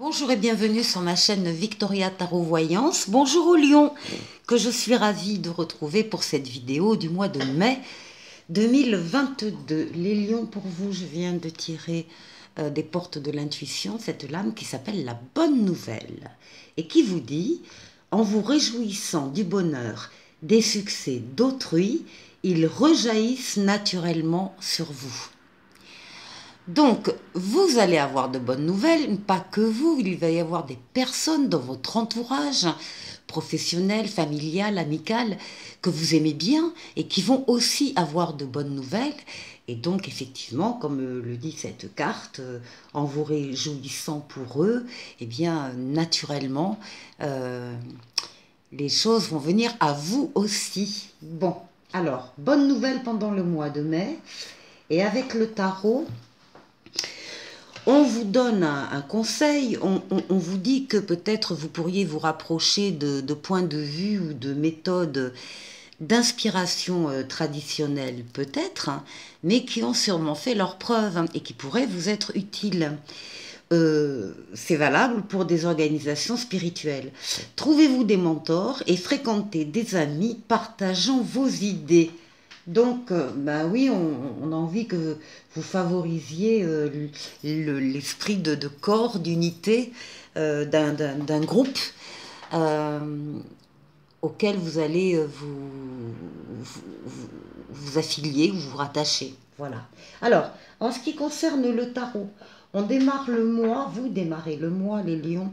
Bonjour et bienvenue sur ma chaîne Victoria Tarot Voyance. Bonjour aux lions que je suis ravie de retrouver pour cette vidéo du mois de mai 2022. Les lions, pour vous, je viens de tirer des portes de l'intuition, cette lame qui s'appelle la bonne nouvelle et qui vous dit, en vous réjouissant du bonheur, des succès d'autrui, ils rejaillissent naturellement sur vous. Donc, vous allez avoir de bonnes nouvelles, pas que vous, il va y avoir des personnes dans votre entourage, professionnel, familial, amical, que vous aimez bien et qui vont aussi avoir de bonnes nouvelles. Et donc, effectivement, comme le dit cette carte, en vous réjouissant pour eux, eh bien, naturellement, les choses vont venir à vous aussi. Bon, alors, bonne nouvelle pendant le mois de mai. Et avec le tarot, on vous donne un conseil, on vous dit que peut-être vous pourriez vous rapprocher de points de vue ou de méthodes d'inspiration traditionnelles peut-être, hein, mais qui ont sûrement fait leurs preuves hein, et qui pourraient vous être utiles. C'est valable pour des organisations spirituelles. Trouvez-vous des mentors et fréquentez des amis partageant vos idées. Donc, ben oui, on a envie que vous favorisiez l'esprit de corps, d'unité d'un groupe auquel vous allez vous affilier ou vous rattacher. Voilà. Alors, en ce qui concerne le tarot, on démarre le mois, vous démarrez le mois, les lions,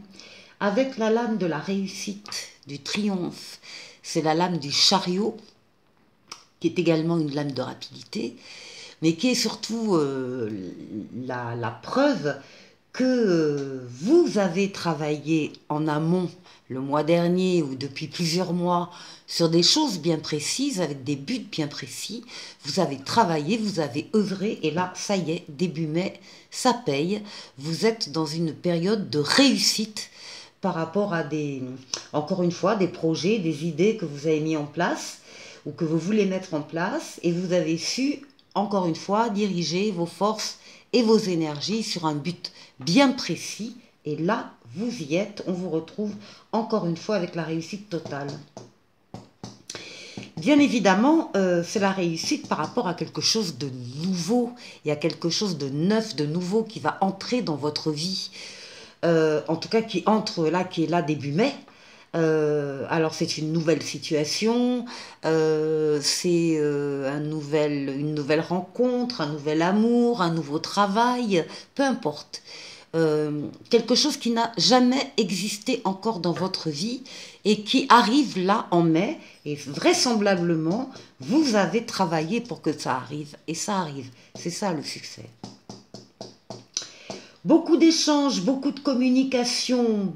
avec la lame de la réussite, du triomphe. C'est la lame du chariot, qui est également une lame de rapidité, mais qui est surtout la preuve que vous avez travaillé en amont le mois dernier ou depuis plusieurs mois sur des choses bien précises, avec des buts bien précis. Vous avez travaillé, vous avez œuvré, et là, ça y est, début mai, ça paye. Vous êtes dans une période de réussite par rapport à encore une fois, des projets, des idées que vous avez mis en place, ou que vous voulez mettre en place, et vous avez su, encore une fois, diriger vos forces et vos énergies sur un but bien précis, et là, vous y êtes, on vous retrouve encore une fois avec la réussite totale. Bien évidemment, c'est la réussite par rapport à quelque chose de nouveau, et à quelque chose de neuf, de nouveau, qui va entrer dans votre vie, en tout cas qui entre là, qui est là début mai. Alors c'est une nouvelle situation, c'est une nouvelle rencontre, un nouvel amour, un nouveau travail, peu importe. Quelque chose qui n'a jamais existé encore dans votre vie et qui arrive là en mai, et vraisemblablement vous avez travaillé pour que ça arrive, et ça arrive. C'est ça le succès. Beaucoup d'échanges, beaucoup de communication,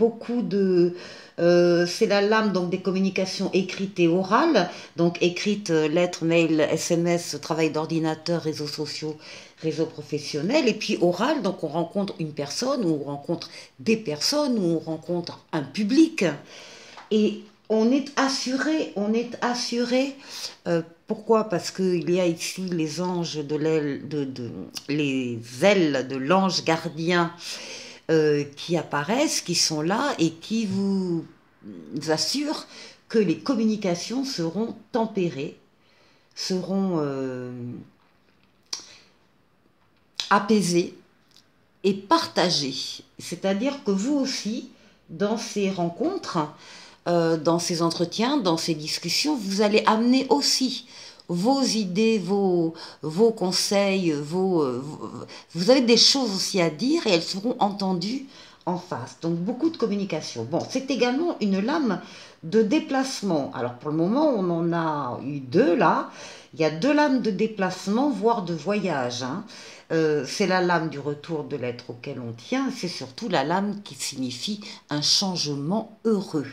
c'est la lame donc des communications écrites et orales, donc écrites, lettres, mails, SMS, travail d'ordinateur, réseaux sociaux, réseaux professionnels, et puis orales, donc on rencontre une personne, ou on rencontre des personnes, ou on rencontre un public, et on est assuré, pourquoi? Parce qu'il y a ici les anges les ailes de l'ange gardien qui apparaissent, qui sont là et qui vous assurent que les communications seront tempérées, seront apaisées et partagées. C'est-à-dire que vous aussi, dans ces rencontres, dans ces entretiens, dans ces discussions, vous allez amener aussi vos idées, vos conseils, vous avez des choses aussi à dire, et elles seront entendues en face. Donc beaucoup de communication. Bon, c'est également une lame de déplacement. Alors pour le moment, on en a eu deux là. Il y a deux lames de déplacement, voire de voyage, hein. C'est la lame du retour de l'être auquel on tient. C'est surtout la lame qui signifie un changement heureux.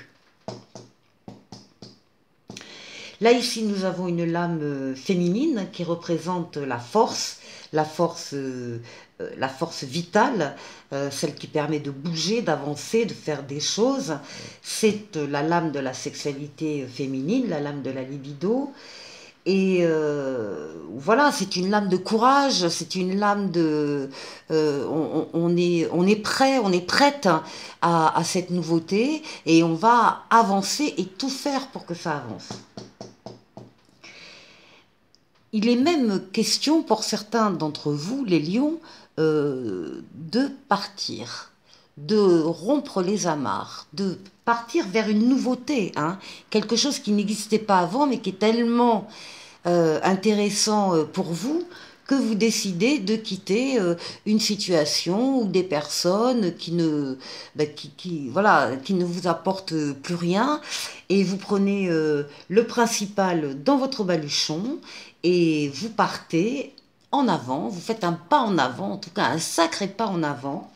Là, ici, nous avons une lame féminine qui représente la force vitale, celle qui permet de bouger, d'avancer, de faire des choses. C'est la lame de la sexualité féminine, la lame de la libido. Et voilà, c'est une lame de courage, c'est une lame de... on est prêt, on est prête à cette nouveauté et on va avancer et tout faire pour que ça avance. Il est même question pour certains d'entre vous, les lions, de partir, de rompre les amarres, de partir vers une nouveauté, hein, quelque chose qui n'existait pas avant mais qui est tellement intéressant pour vous que vous décidez de quitter une situation ou des personnes qui ne, voilà, qui ne vous apportent plus rien et vous prenez le principal dans votre baluchon et vous partez en avant, vous faites un pas en avant, en tout cas un sacré pas en avant,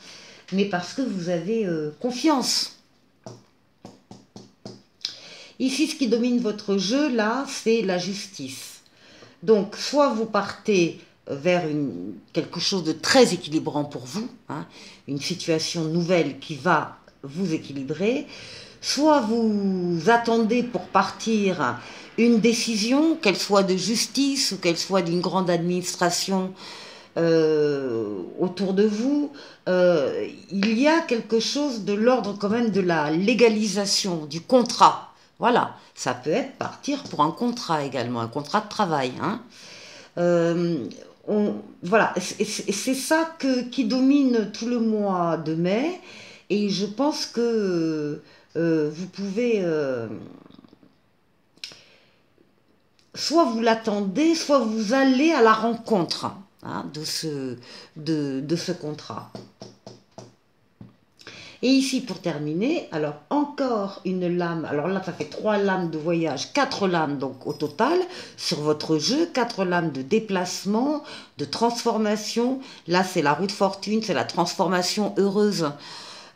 mais parce que vous avez confiance. Ici, ce qui domine votre jeu, là, c'est la justice. Donc, soit vous partez vers quelque chose de très équilibrant pour vous, hein, une situation nouvelle qui va vous équilibrer, soit vous attendez pour partir une décision, qu'elle soit de justice ou qu'elle soit d'une grande administration autour de vous. Il y a quelque chose de l'ordre quand même de la légalisation, du contrat. Voilà, ça peut être partir pour un contrat également, un contrat de travail, hein. Voilà, c'est ça qui domine tout le mois de mai et je pense que vous pouvez soit vous l'attendez, soit vous allez à la rencontre, hein, de ce contrat. Et ici, pour terminer, alors encore une lame, alors là, ça fait 3 lames de voyage, 4 lames donc au total sur votre jeu, 4 lames de déplacement, de transformation. Là, c'est la roue de fortune, c'est la transformation heureuse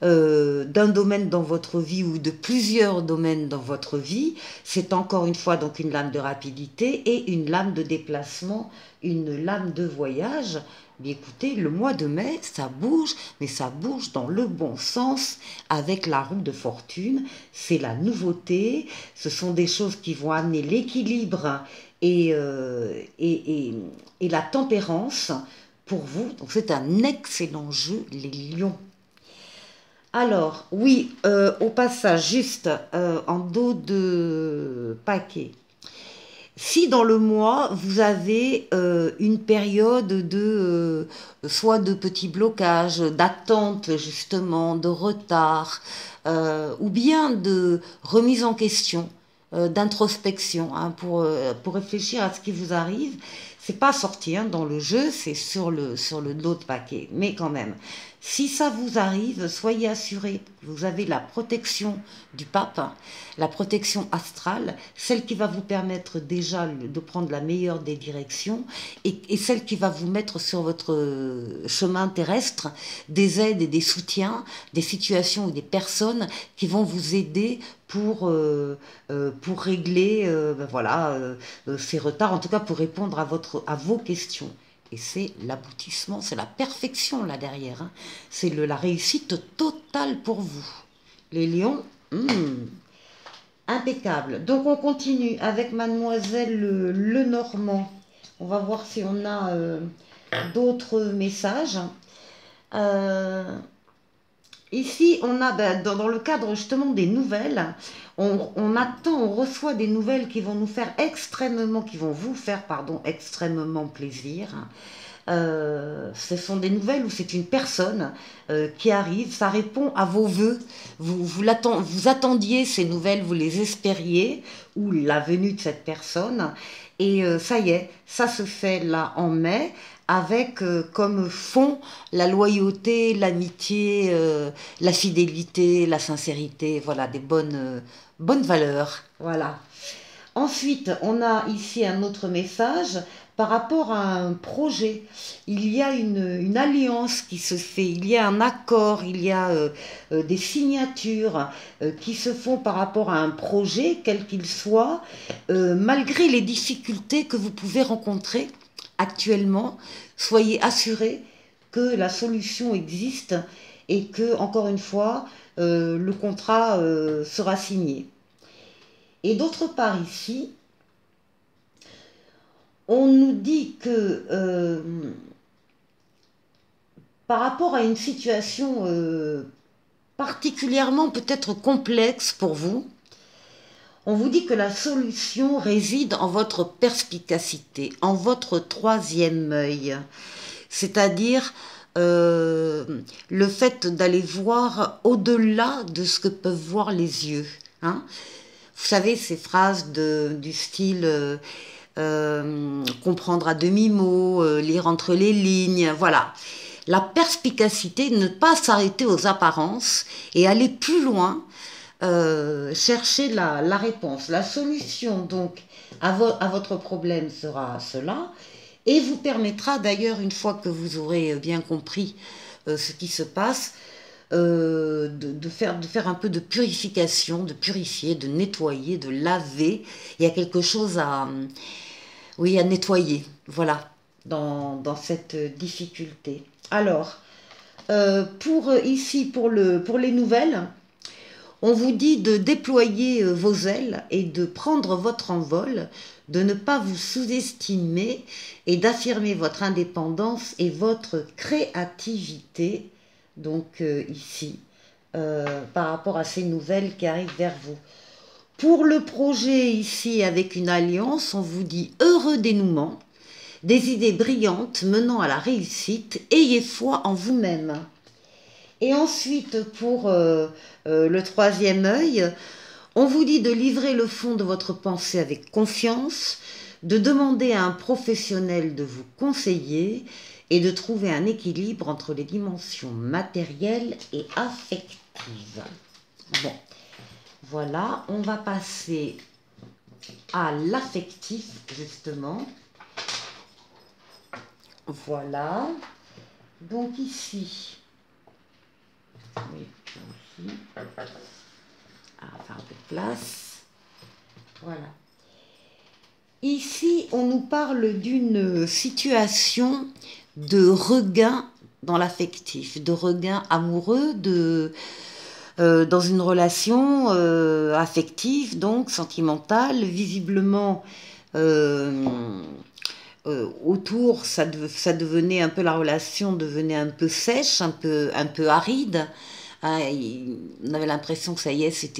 d'un domaine dans votre vie ou de plusieurs domaines dans votre vie. C'est encore une fois donc une lame de rapidité et une lame de déplacement, une lame de voyage. Mais écoutez, le mois de mai, ça bouge, mais ça bouge dans le bon sens avec la roue de fortune. C'est la nouveauté, ce sont des choses qui vont amener l'équilibre et la tempérance pour vous. Donc c'est un excellent jeu, les lions. Alors, oui, au passage, juste en dos de paquet. Si dans le mois, vous avez une période de soit de petits blocages, d'attente justement, de retard, ou bien de remise en question, d'introspection, hein, pour réfléchir à ce qui vous arrive, c'est pas sorti hein, dans le jeu, c'est sur le dos de paquet, mais quand même. Si ça vous arrive, soyez assurés que vous avez la protection du pape, la protection astrale, celle qui va vous permettre déjà de prendre la meilleure des directions et celle qui va vous mettre sur votre chemin terrestre des aides et des soutiens, des situations ou des personnes qui vont vous aider pour régler ces retards, en tout cas pour répondre à vos questions. Et c'est l'aboutissement, c'est la perfection là derrière. Hein. C'est la réussite totale pour vous. Les lions, impeccable. Donc on continue avec Mademoiselle Lenormand. On va voir si on a d'autres messages. Ici, on a dans le cadre justement des nouvelles, on reçoit des nouvelles qui vont nous faire qui vont vous faire, pardon, extrêmement plaisir. Ce sont des nouvelles où c'est une personne qui arrive, ça répond à vos vœux. Vous attendiez ces nouvelles, vous les espériez, ou la venue de cette personne. Et ça y est, ça se fait là en mai, avec comme fond la loyauté, l'amitié, la fidélité, la sincérité, voilà, des bonnes valeurs. Voilà. Ensuite, on a ici un autre message par rapport à un projet. Il y a une alliance qui se fait, il y a un accord, il y a des signatures qui se font par rapport à un projet, quel qu'il soit, malgré les difficultés que vous pouvez rencontrer actuellement. Soyez assurés que la solution existe et que, encore une fois, le contrat sera signé. Et d'autre part ici, On nous dit que par rapport à une situation particulièrement peut-être complexe pour vous, on vous dit que la solution réside en votre perspicacité, en votre troisième œil, c'est-à-dire le fait d'aller voir au-delà de ce que peuvent voir les yeux. Hein. Vous savez, ces phrases du style comprendre à demi-mot, lire entre les lignes, voilà. La perspicacité, ne pas s'arrêter aux apparences et aller plus loin, chercher la réponse. La solution donc à votre problème sera cela et vous permettra d'ailleurs, une fois que vous aurez bien compris ce qui se passe, de faire un peu de purification, de purifier, de nettoyer, de laver. Il y a quelque chose oui, à nettoyer, voilà, dans cette difficulté. Alors, pour les nouvelles, on vous dit de déployer vos ailes et de prendre votre envol, de ne pas vous sous-estimer et d'affirmer votre indépendance et votre créativité, donc ici, par rapport à ces nouvelles qui arrivent vers vous. Pour le projet ici avec une alliance, on vous dit heureux dénouement, des idées brillantes menant à la réussite, ayez foi en vous-même. Et ensuite, pour le troisième œil, on vous dit de livrer le fond de votre pensée avec confiance, de demander à un professionnel de vous conseiller et de trouver un équilibre entre les dimensions matérielles et affectives. Bon, voilà, on va passer à l'affectif, justement. Voilà. Donc ici, oui, ici. On va faire un peu de place. Voilà. Ici, on nous parle d'une situation de regain dans l'affectif, de regain amoureux, dans une relation affective, donc sentimentale, visiblement autour, ça devenait un peu, la relation devenait un peu sèche, un peu aride. Hein, on avait l'impression que ça y est, c'est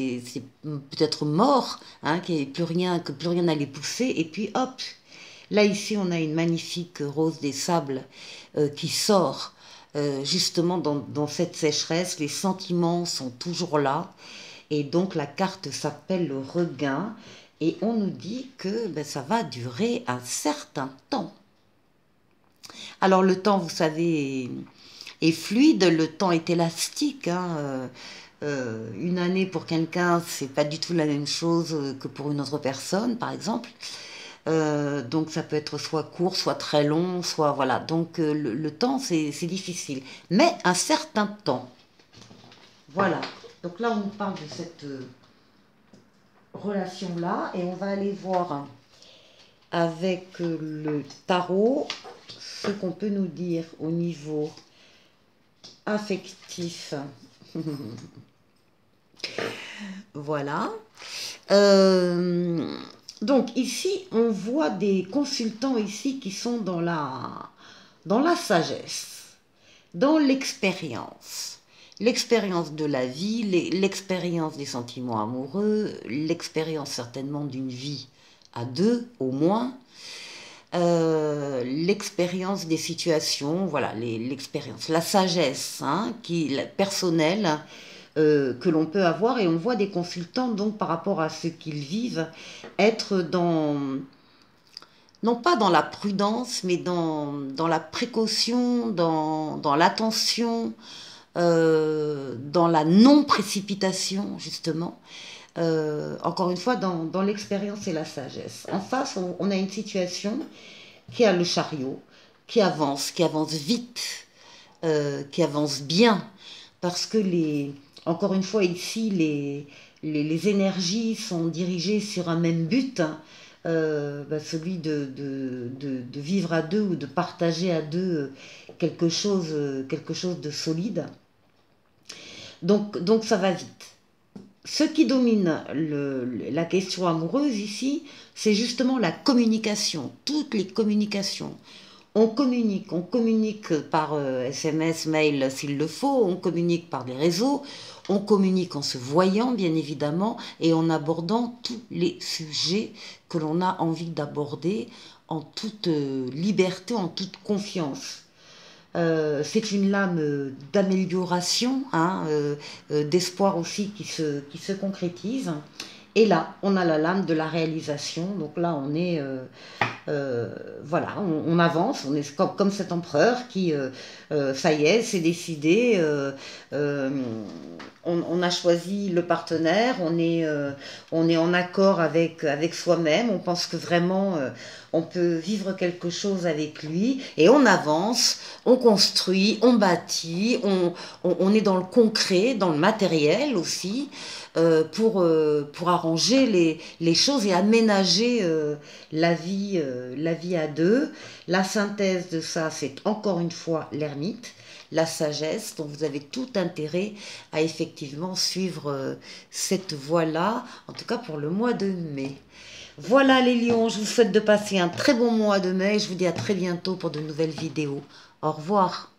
peut-être mort, hein, qu'il n'y avait plus rien, que plus rien n'allait pousser. Et puis hop, là ici on a une magnifique rose des sables qui sort justement dans cette sécheresse. Les sentiments sont toujours là. Et donc la carte s'appelle le regain. Et on nous dit que ça va durer un certain temps. Alors le temps, vous savez, est fluide, le temps est élastique. Hein. Une année pour quelqu'un, c'est pas du tout la même chose que pour une autre personne, par exemple. Donc ça peut être soit court, soit très long, soit voilà. Donc le temps, c'est difficile. Mais un certain temps. Voilà. Donc là, on nous parle de cette relation-là et on va aller voir avec le tarot ce qu'on peut nous dire au niveau affectif. Voilà. Donc ici, on voit des consultants ici qui sont dans la sagesse, dans l'expérience. L'expérience de la vie, l'expérience des sentiments amoureux, l'expérience certainement d'une vie à deux au moins, l'expérience des situations, voilà, l'expérience, la sagesse personnelle que l'on peut avoir. Et on voit des consultants, donc par rapport à ce qu'ils vivent, être non pas dans la prudence, mais dans la précaution, dans l'attention, dans la non-précipitation, justement. Encore une fois, dans l'expérience et la sagesse. En face, on a une situation qui a le chariot, qui avance vite, qui avance bien, parce que encore une fois, ici, les énergies sont dirigées sur un même but, hein, celui de vivre à deux ou de partager à deux quelque chose de solide. Donc ça va vite. ce qui domine la question amoureuse ici, c'est justement la communication, toutes les communications. On communique par SMS, mail s'il le faut, on communique par les réseaux, on communique en se voyant bien évidemment et en abordant tous les sujets que l'on a envie d'aborder en toute liberté, en toute confiance. C'est une lame d'amélioration, hein, d'espoir aussi qui se concrétise. Et là, on a la lame de la réalisation. Donc là, on est, voilà, on avance. On est comme cet empereur qui, ça y est, c'est décidé. On a choisi le partenaire. On est en accord avec soi-même. On pense que vraiment, on peut vivre quelque chose avec lui. Et on avance, on construit, on bâtit. On est dans le concret, dans le matériel aussi. Pour arranger les choses et aménager la vie à deux. La synthèse de ça, c'est encore une fois l'ermite, la sagesse, dont vous avez tout intérêt à effectivement suivre cette voie-là, en tout cas pour le mois de mai. Voilà les lions, je vous souhaite de passer un très bon mois de mai et je vous dis à très bientôt pour de nouvelles vidéos. Au revoir.